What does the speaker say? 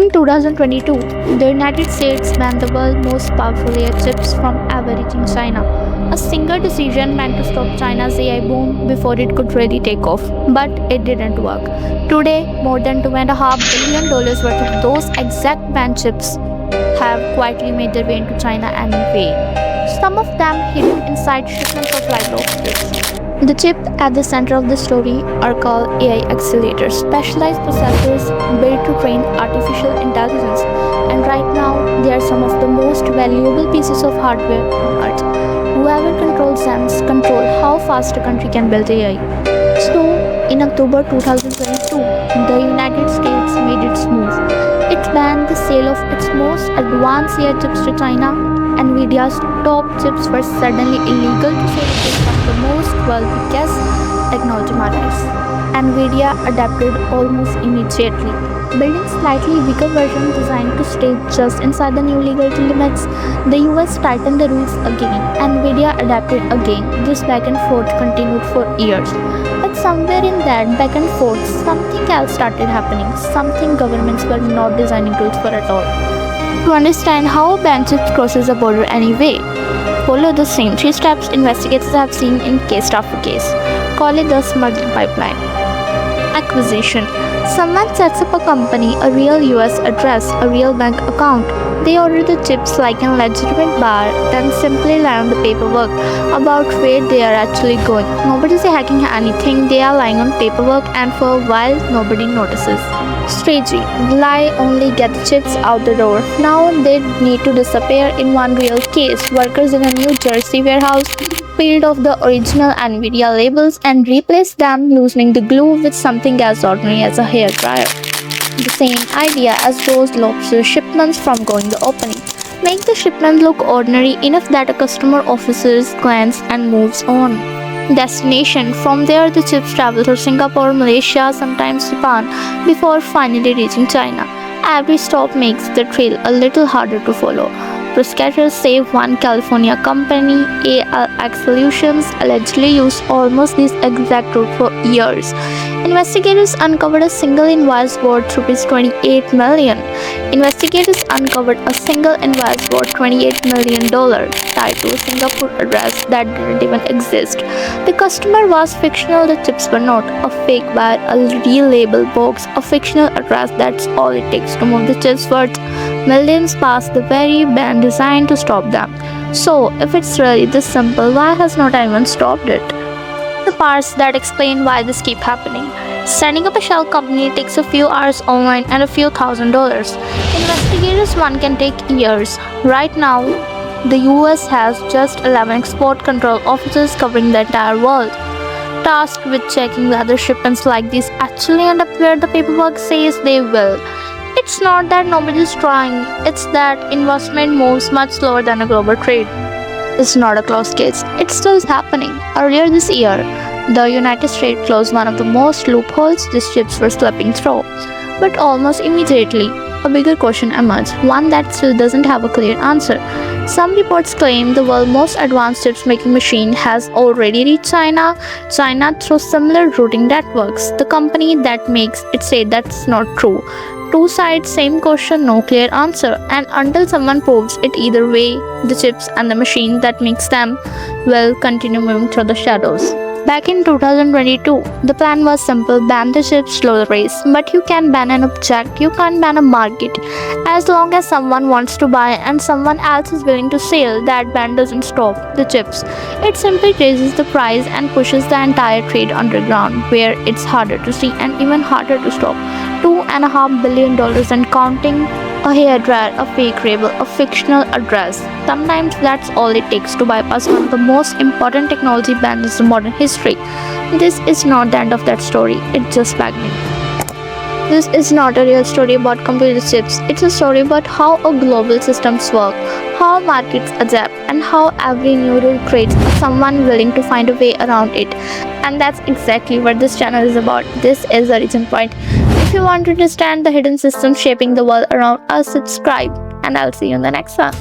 In 2022, the United States banned the world's most powerful AI chips from ever reaching China. A single decision meant to stop China's AI boom before it could really take off. But it didn't work. Today, more than $2.5 billion worth of those exact banned chips have quietly made their way into China anyway. Some of them hidden inside shipments of live lobsters. The chip at the center of the story are called AI accelerators, specialized processors built to train artificial intelligence. And right now, they are some of the most valuable pieces of hardware on earth. Whoever controls them control how fast a country can build AI. So, in October 2022, the United States made its move. It banned the sale of its most advanced AI chips to China. Nvidia's top chips were suddenly illegal to sell based on the most biggest technology matters. Nvidia adapted almost immediately, building slightly weaker versions designed to stay just inside the new legality limits. The US tightened the rules again. Nvidia adapted again. This back and forth continued for years. But somewhere in that back and forth, something else started happening, something governments were not designing tools for at all. To understand how a ban chip crosses a border anyway, follow the same 3 steps investigators have seen in case after case. Call it the smuggling pipeline. Acquisition. Someone sets up a company, a real US address, a real bank account. They order the chips like a legitimate bar, then simply lie on the paperwork about where they are actually going. Nobody's hacking anything, they are lying on paperwork, and for a while nobody notices. Strategy. Lie, only get the chips out the door. Now they need to disappear. In one real case, workers in a New Jersey warehouse peeled off the original Nvidia labels and replaced them, loosening the glue with something as ordinary as a hairdryer. The same idea as those lobster shipments from going the opening. Make the shipment look ordinary enough that a customer officers glance and moves on. Destination. From there, the chips travel to Singapore, Malaysia, sometimes Japan, before finally reaching China. Every stop makes the trail a little harder to follow. Prosecutors say one California company, ALX Solutions, allegedly used almost this exact route for years. Investigators uncovered a single invoice worth $28 million. Investigators uncovered a single invoice worth $28 million tied to a Singapore address that didn't even exist. The customer was fictional, the chips were not. A fake buyer, a relabeled box, a fictional address, that's all it takes to move the chips worth millions past the very ban designed to stop them. So, if it's really this simple, why has not anyone stopped it? The parts that explain why this keep happening. Setting up a shell company takes a few hours online and a few $1,000s. Investigators one can take years. Right now, the US has just 11 export control officers covering the entire world, tasked with checking whether shipments like these actually end up where the paperwork says they will. It's not that nobody's trying, it's that investment moves much slower than a global trade. It's not a closed case, it's still happening. Earlier this year, the United States closed one of the most loopholes these chips were slipping through. But almost immediately, a bigger question emerged, one that still doesn't have a clear answer. Some reports claim the world's most advanced chips making machine has already reached China through similar routing networks. The company that makes it say that's not true. 2 sides, same question, no clear answer. And until someone proves it either way, the chips and the machine that makes them will continue moving through the shadows. Back in 2022, the plan was simple: ban the chips, slow the race. But you can ban an object, you can't ban a market. As long as someone wants to buy and someone else is willing to sell, that ban doesn't stop the chips. It simply raises the price and pushes the entire trade underground, where it's harder to see and even harder to stop. $2.5 billion and counting. A hairdryer, a fake label, a fictional address. Sometimes that's all it takes to bypass one of the most important technology bans in modern history. This is not the end of that story, it's just beginning. This is not a real story about computer chips, it's a story about how a global systems work, how markets adapt, and how every new rule creates someone willing to find a way around it. And that's exactly what this channel is about. This is the Origin Point. If you want to understand the hidden systems shaping the world around us, subscribe, and I'll see you in the next one.